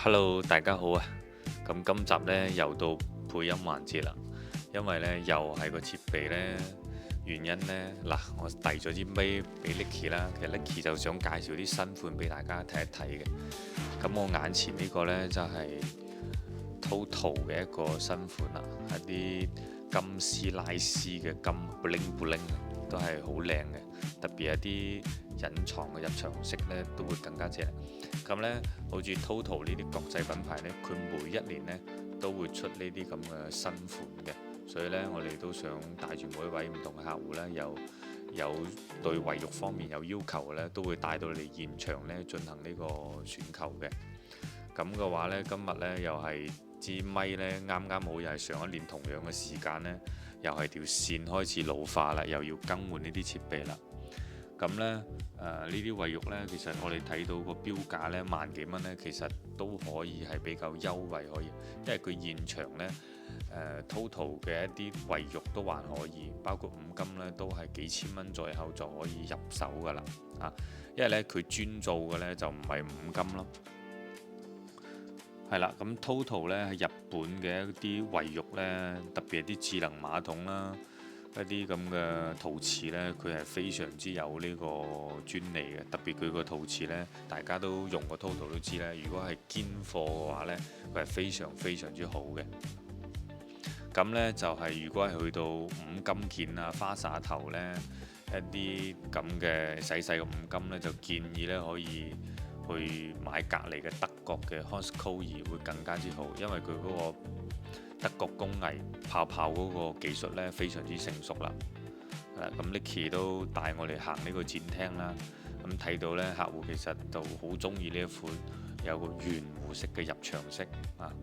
Hello，大家好啊！咁今集呢又到配音環節啦，因為呢又係個設備呢，原因呢，嗱，我遞咗支咪俾 Nicky 啦，其實 Nicky 就想介紹啲新款俾大家睇一睇嘅。咁我眼前呢個呢，就係 TOTO 嘅一個新款啦，係啲金絲拉絲嘅金 bling bling，都係好靚嘅，特別係啲隱藏嘅入場色呢，都會更加正。咁呢，好似 TOTO 呢啲國際品牌呢，佢每一年呢都會出呢啲咁嘅新款嘅，所以呢，我哋都想帶住每一位唔同嘅客戶呢，有對衛浴方面有要求嘅呢，都會帶到嚟現場呢進行呢個選購嘅。咁嘅話呢，今日呢又係支咪呢，啱啱好又係上一年同樣嘅時間呢，又係條線開始老化啦，又要更換呢啲設備啦。咁呢，呢啲衛浴呢，其實我哋睇到個標價呢，萬幾蚊呢，其實都可以係比較優惠可以，因為佢現場呢，TOTO 嘅一啲衛浴都還可以，包括五金呢，都係幾千蚊左右就可以入手噶啦，因為呢，佢專做嘅呢，就唔係五金咯。係啦，咁 TOTO 呢係日本嘅一啲衛浴呢，特別係啲智能馬桶啦。一啲咁嘅陶瓷呢，佢係非常之有呢個專利嘅，特別佢個陶瓷呢，大家都用過 TOTO 都知呢，如果係堅貨嘅話呢，佢係非常非常之好嘅。咁呢，就係如果係去到五金件啊、花灑頭呢，一啲咁嘅細細嘅五金呢，就建議呢可以去買隔離嘅德國嘅 Hansgrohe 會更加之好，因為佢嗰個德國工藝泡泡嗰個技術呢，非常之成熟啦。咁 Nicky 都帶我哋行呢個展廳啦。咁睇到呢，客戶其實就好中意呢一款有個圓弧式嘅入場式啊，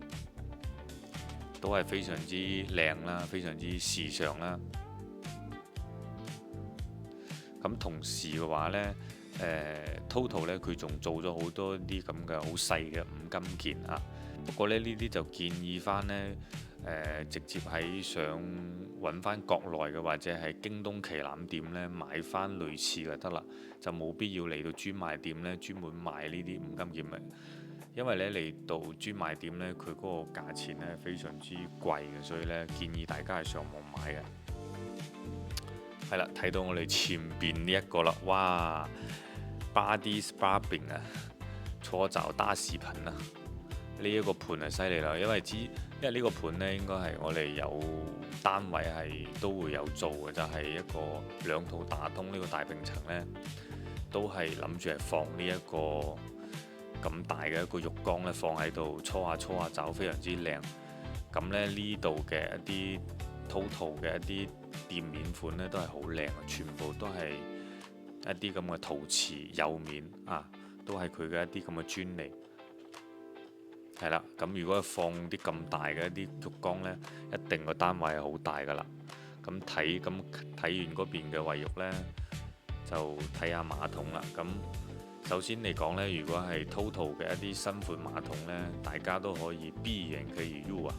都係非常之靚啦，非常之時尚啦。咁同時嘅話呢，TOTO 呢，佢仲做咗好多啲咁嘅好細嘅五金件啊。不過呢，呢啲就建議翻呢，直接喺想揾翻國內嘅或者係京東旗艦店呢買翻類似就得啦，就冇必要嚟到專賣店呢專門賣呢啲五金件嘅，因為呢嚟到專賣店呢，佢嗰個價錢呢非常之貴嘅，所以呢建議大家係上網買嘅。係啦，睇到我哋前邊呢一個啦，哇，Body Scrubbing 啊，搓澡大視頻啊！呢一個盤係犀利啦，因為呢個盤呢應該係我哋有單位係都會有做嘅，就係一個兩套打通呢個大平層呢，都係諗住係放呢一個咁大嘅一個浴缸呢，放喺度搓下澡，非常之靚。咁呢呢度嘅一啲 TOTO 嘅一啲店面款呢，都係好靚，全部都係一啲咁嘅陶瓷釉面啊，都係佢嘅一啲咁嘅專利。係啦，咁如果放啲咁大嘅一啲浴缸呢，一定個單位係好大噶啦。咁睇完嗰邊嘅衛浴呢，就睇下馬桶啦。咁首先嚟講呢，如果係 TOTO 嘅一啲新款馬桶呢，大家都可以 B 型可以 U 啊。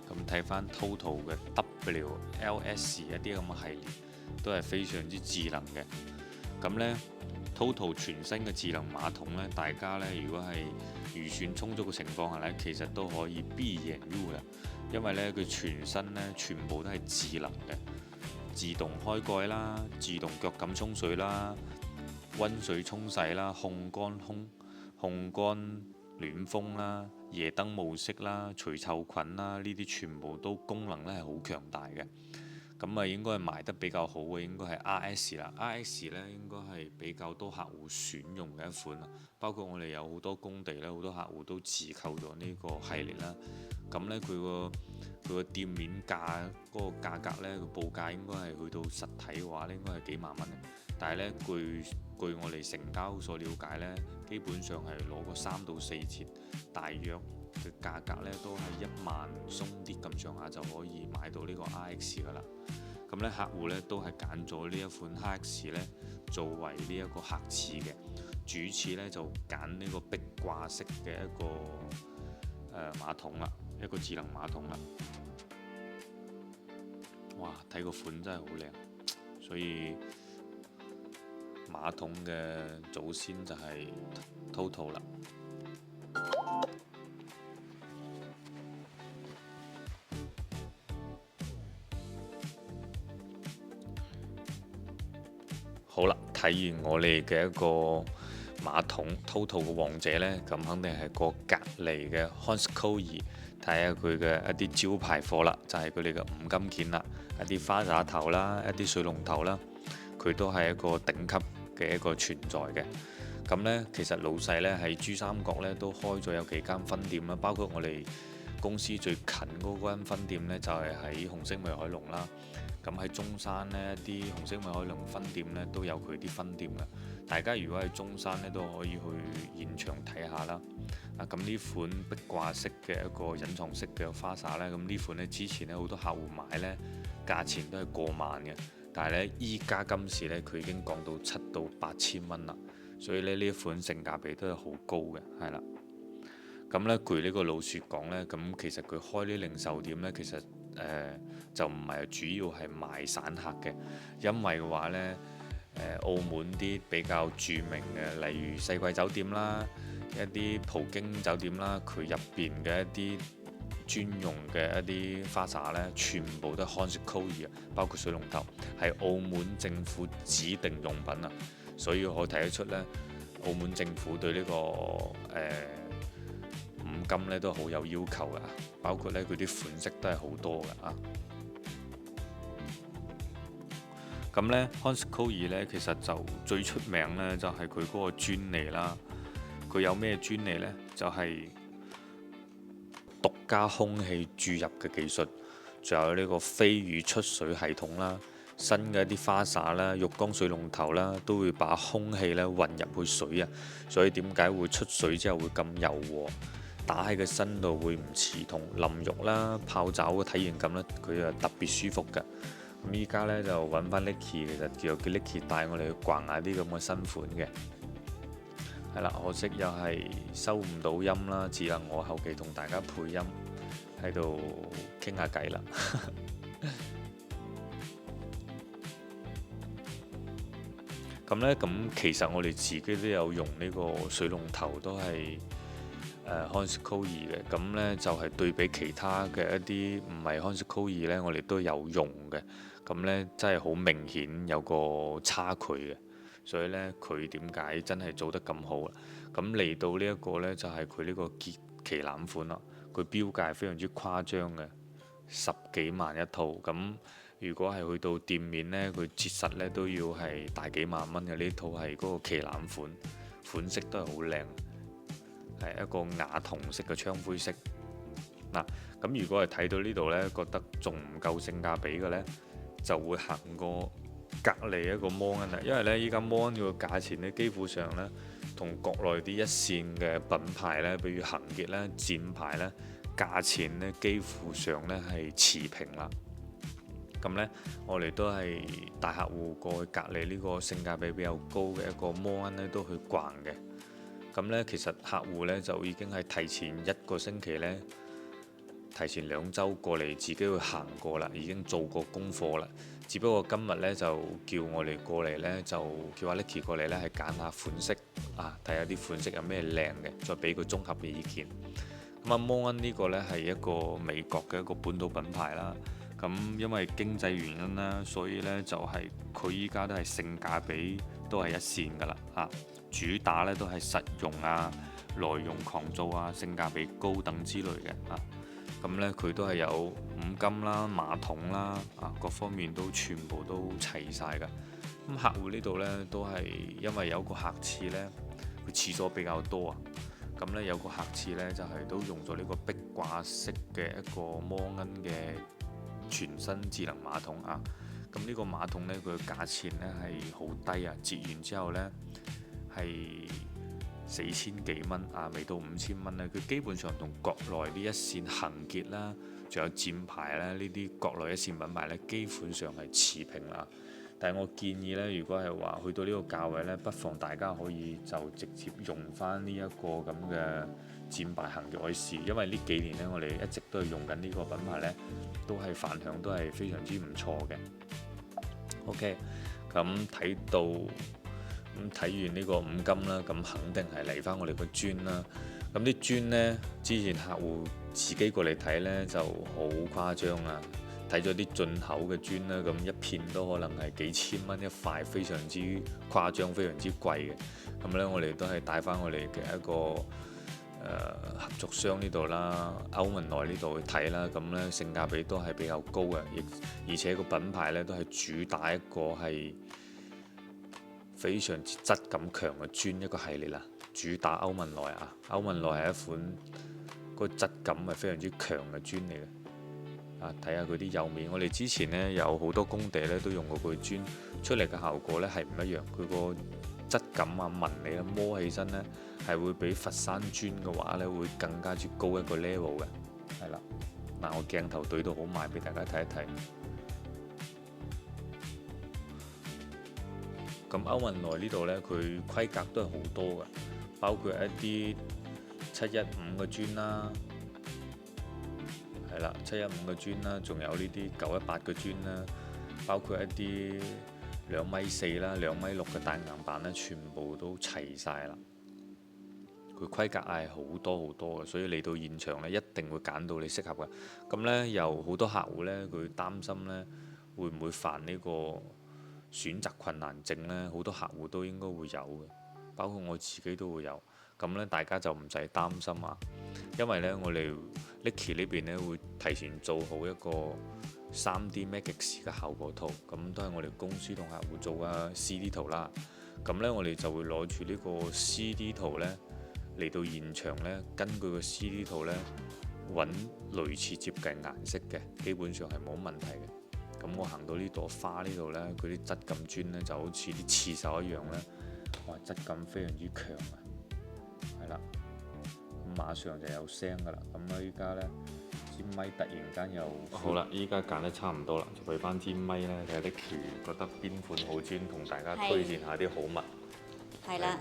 咁睇翻 TOTO 嘅 WLS 一啲咁嘅系列，都係非常之智能嘅。咁呢 TOTO 全新嘅智能馬桶呢，大家呢如果係預算充足嘅情況下呢，其實都可以 B 型 U 嘅，因為呢佢全身呢全部都係智能嘅，自動開蓋啦，自動腳感沖水啦，溫水沖洗啦，烘乾暖風啦，夜燈模式啦，除臭菌啦，呢啲全部都功能呢係好強大嘅。咁啊，應該係賣得比較好嘅，應該係 RS 啦。RS 呢應該係比較多客戶選用嘅一款啦。包括我哋有好多工地呢，好多客戶都自購咗呢個系列啦。咁呢，佢個店面價嗰個價格呢，個報價應該係去到實體嘅話呢，應該係幾萬蚊嘅。但係呢，據我哋成交所了解呢，基本上係攞個3到4折，大約嘅價格呢都係1萬鬆啲咁上下就可以買到呢個 RX 噶啦。咁呢，客戶呢都係揀咗呢一款 RX 呢作為呢一個客廁嘅，主廁呢就揀呢個壁掛式嘅一個馬桶啦，一個智能馬桶啦。哇！睇個款真係好靚，所以馬桶嘅祖先就係 TOTO 啦。好啦，睇完我哋嘅一個馬桶 TOTO 嘅王者呢，咁肯定係過隔離嘅 Hansgrohe，睇下佢嘅一啲招牌貨啦，就係佢哋嘅五金件啦，一啲花灑頭啦，一啲水龍頭啦，佢都係一個頂級嘅一個存在嘅。咁呢，其實老細呢喺珠三角呢都開咗有幾間分店啦，包括我哋公司最近嗰間分店呢，就係喺紅色美凱龍啦。咁喺中山呢，一啲紅色美凱龍分店呢都有佢啲分店嘅。大家如果喺中山呢，都可以去現場睇下啦。咁呢款壁掛式嘅一個隱藏式嘅花灑呢，咁呢款呢之前呢好多客戶買呢，價錢都係過萬嘅，但係呢，依家今時呢，佢已經降到7到8千蚊啦。所以呢，呢一款性價比都係好高嘅，係啦。咁呢，據呢個老説講呢，咁其實佢開啲零售店呢，其實就唔係主要係賣散客嘅，因為嘅話呢，澳門啲比較著名嘅，例如世貴酒店啦，一啲葡京酒店啦，佢入邊嘅一啲專用嘅一啲花灑呢，全部都係 Hansgrohe，包括水龍頭，係澳門政府指定用品啊，所以可以睇得出呢，澳門政府對呢個五金呢都好有要求噶，包括呢佢啲款式都係好多噶啊。咁呢 Hansgrohe 呢，其實就最出名呢，就係佢嗰個專利啦。佢有咩專利呢？就係獨家空氣注入嘅技術，仲有呢個飛魚出水系統啦。新嘅一啲花灑啦、浴缸水龍頭啦，都會把空氣咧混入去水啊，所以點解會出水之後會咁柔和，打喺個身度會唔刺痛，淋浴啦、泡澡嘅體驗感咧，佢啊特別舒服㗎。咁依家咧就揾翻 Nicky，其實叫 Nicky 帶我哋去逛下啲咁嘅新款嘅，係啦，可惜又係收唔到音啦，只能我後期同大家配音喺度傾下偈啦。咁呢，咁其實我哋自己都有用呢個水龍頭，都係Hansgrohe 嘅。咁呢，就係對比其他嘅一啲唔係 Hansgrohe 呢，我哋都有用嘅。咁呢，真係好明顯有個差距嘅。所以呢，佢點解真係做得咁好啦？咁嚟到呢一個呢，就係佢呢個旗艦款啦。佢標價係非常之誇張嘅，10幾萬一套。咁如果係去到店面呢，佢折實呢都要係大幾萬蚊嘅。呢套係嗰個旗艦款，款式都係好靚，係一個瓦銅色嘅槍灰色。嗱，咁如果係睇到呢度呢，覺得仲唔夠性價比嘅呢，就會行過隔離一個摩恩啦。因為呢，依家摩恩個價錢呢，基本上呢，同國內啲一線嘅品牌呢，比如恒傑啦、箭牌呢，價錢呢幾乎上呢係持平啦。咁呢，我哋都係帶客戶過去隔離呢個性價比比較高嘅一個摩恩呢，都去逛嘅。咁呢，其實客戶呢，就已經係提前1個星期呢，提前2週過嚟自己去行過啦，已經做過功課啦。只不過今日呢，就叫我哋過嚟呢，就叫阿 Nicky 過嚟呢，係揀下款式啊，睇下啲款式有咩靚嘅，再俾個綜合嘅意見。咁啊，摩恩呢個呢，係一個美國嘅一個本土品牌啦。咁因為經濟原因啦，所以呢就係佢依家都係性價比都係一線㗎啦，主打呢都係實用啊、耐用抗造啊、性價比高等之類嘅咁呢佢都係有五金啦、馬桶啦各方面都全部都齊晒㗎。咁客戶呢度呢，都係因為有個客次呢，佢廁所比較多啊，咁呢有個客次呢，就係都用咗呢個壁掛式嘅一個摩恩嘅全新智能馬桶啊。咁呢個馬桶呢，佢嘅價錢呢係好低啊，折完之後呢係4000幾蚊未到5000蚊呢。佢基本上同國內啲一線恒傑啦，仲有箭牌啦呢啲國內一線品牌呢，基本上係持平啦。但係我建議呢，如果係話去到呢個價位呢，不妨大家可以就直接用翻呢一個咁嘅箭牌恒傑去試，因為呢幾年呢，我哋一直都係用緊呢個品牌呢，都係反響都係非常之唔錯嘅。OK，咁睇到咁睇完呢個五金啦，咁肯定係嚟翻我哋個磚啦。咁啲磚呢，之前客戶自己過嚟睇呢就好誇張啊！睇咗啲進口嘅磚啦，咁一片都可能係幾千蚊一塊，非常之誇張，非常之貴嘅。咁呢，我哋都係帶翻我哋嘅一個合作商呢度啦，歐文內呢度去睇啦。咁呢，性價比都係比較高嘅，而且個品牌呢都係主打一個係非常之質感強嘅磚一個系列啦。主打歐文內啊，歐文內係一款個質感係非常之強嘅磚嚟嘅。睇下佢啲釉面，我哋之前呢有好多工地呢都用過佢磚，出嚟嘅效果呢係唔一樣。佢個質感啊、紋理啊、摸起身呢係會比佛山磚嘅話呢會更加之高一個 level 嘅。係啦，嗱，我鏡頭對到好埋俾大家睇一睇。咁歐文內呢度呢，佢規格都係好多嘅，包括一啲715嘅磚啦。係啦，715嘅磚啦，仲有呢啲918嘅磚啦，包括一啲2.4米啦、2.6米嘅大硬板咧，全部都齊晒啦。佢規格係好多好多嘅，所以嚟到現場咧，一定會揀到你適合嘅。咁呢，有好多客戶呢，佢擔心呢會唔會犯呢個選擇困難症呢？好多客戶都應該會有嘅，包括我自己都會有。咁呢，大家就唔使擔心啊，因為呢，我哋Licky 呢邊呢會提前做好一個3D Magic 嘅效果圖，咁都係我哋公司同客戶做嘅 CD 圖啦。咁呢，我哋就會攞住呢個 CD 圖呢嚟到現場呢，根據個 CD 圖呢揾類似接近顏色嘅，基本上係冇問題嘅。咁我行到呢朵花呢度呢，佢啲質感磚呢就好似啲刺繡一樣呢，哇，質感非常之強啊！係啦，咁馬上就有聲㗎啦。咁啊，依家呢支咪突然間又好啦，依家揀得差唔多啦，就俾翻支咪呢，睇下啲佢覺得邊款好磚，同大家推薦下啲好物。係啦。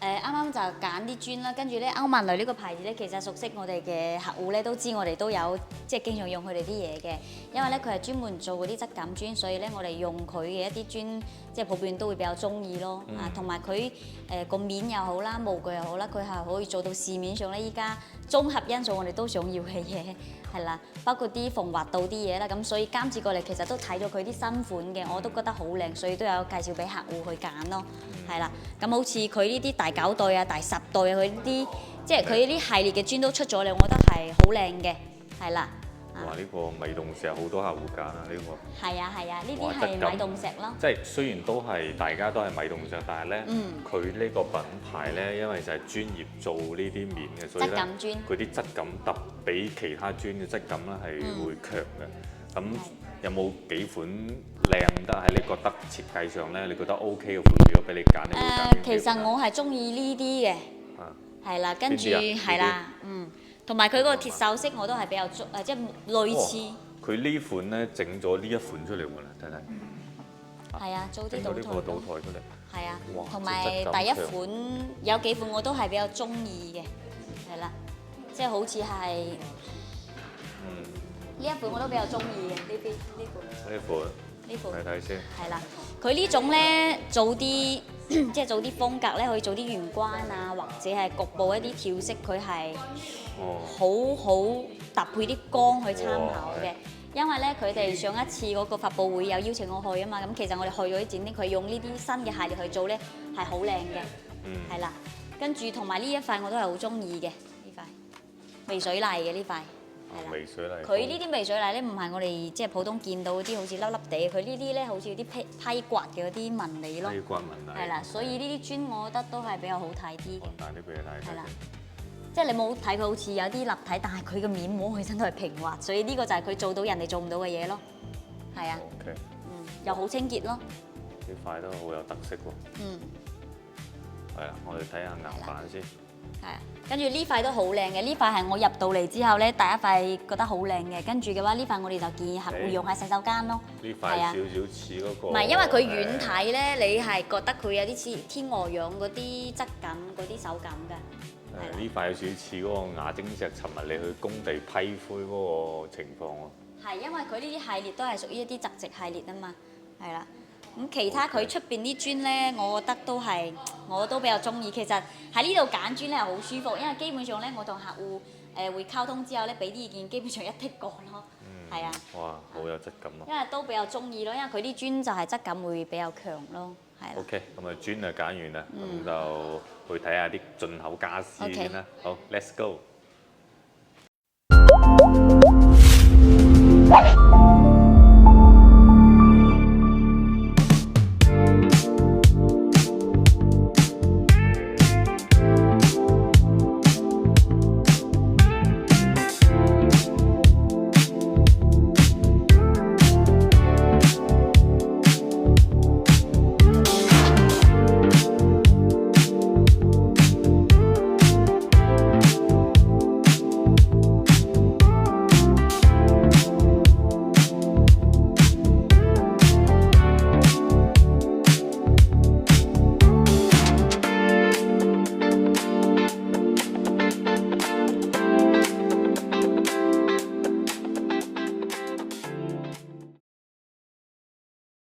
啱啱就揀啲磚啦，跟住咧歐文內呢個牌子咧，其實熟悉我哋嘅客戶咧都知我哋都有即係經常用佢哋啲嘢嘅，因為咧佢係專門做嗰啲質感磚，所以咧我哋用佢嘅一啲磚，即係普遍都會比較中意咯。同埋佢個面又好啦，模具又好啦，佢係可以做到市面上咧依家綜合因素我哋都想要嘅嘢，係啦，包括啲防滑度啲嘢啦，咁所以今次過嚟其實都睇咗佢啲新款嘅，我都覺得好靚，所以都有介紹俾客戶去揀咯，係啦。咁好似佢呢啲第9代啊、第10代啊，佢呢啲即係佢呢啲系列嘅磚都出咗嚟，我覺得係好靚嘅，係啦。哇！呢個米動石好多客戶揀啊，呢個。係啊，呢啲係米動石咯。即係雖然都係大家都係米動石，但係咧，佢呢個品牌咧，因為就係專業做呢啲面嘅，所以咧，佢啲質感比其他磚嘅質感咧係會強嘅。咁有冇幾款靚得喺你覺得設計上咧，你覺得 OK 嘅款？如果俾你揀，你會揀邊啲？其實我係中意呢啲嘅，係啦，跟住係啦，同埋佢嗰個鐵鏽色我都係比較中，即係類似。佢呢款咧整咗呢一款出嚟喎，睇睇。係啊，做啲倒台。呢個倒台出嚟。係啊，同埋第一款有幾款我都係比較中意嘅，係啦，即係好似係呢一款我都比較中意嘅呢款。睇睇先。係啦，佢呢種咧做啲即係做啲風格咧，可以做啲圓關啊，或者係局部一啲跳色，佢係好搭配啲光去參考嘅。因為咧佢哋上一次嗰個發佈會有邀請我去啊嘛，咁其實我哋去咗啲展廳，佢用呢啲新嘅系列去做咧係好靚嘅，係啦。跟住同埋呢一塊我都係好中意嘅，呢塊微水泥嘅呢塊。微水泥，佢呢啲微水泥咧，唔係我哋即係普通見到嗰啲好似粒粒地，佢呢啲咧好似啲批刮嘅嗰啲紋理咯。批刮紋理。係啦，所以呢啲磚我覺得都係比較好睇啲嘅。大啲俾你睇。係啦，即係你冇睇佢好似有啲立體，但係佢嘅面摸起身都係平滑，所以呢個就係佢做到人哋做唔到嘅嘢咯。係啊。OK。又好清潔咯。呢塊都好有特色喎。係啦，我哋睇下硬板先。係啊，跟住呢塊都好靚嘅，呢塊係我入到嚟之後咧，第一塊覺得好靚嘅，跟住嘅話呢塊我哋就建議客戶用喺洗手間咯。呢塊少少似嗰個。唔係，因為佢遠睇咧，你係覺得佢有啲似天鵝樣嗰啲質感、嗰啲手感㗎。呢塊有少少似嗰個亞晶石，尋日你去工地批灰嗰個情況喎。係，因為佢呢啲系列都係屬於一啲雜植系列啊嘛，係啦。咁其他佢出邊啲磚咧，我覺得我都比較中意。其實喺呢度揀磚咧係好舒服，因為基本上咧我同客戶會溝通之後咧，俾啲意見，基本上一剔過咯。係啊。哇，好有質感啊！因為都比較中意咯，因為佢啲磚就係質感會比較強咯，係啦。OK，咁啊磚啊揀完啦，咁就去睇下啲進口家私先啦。好，Let's go。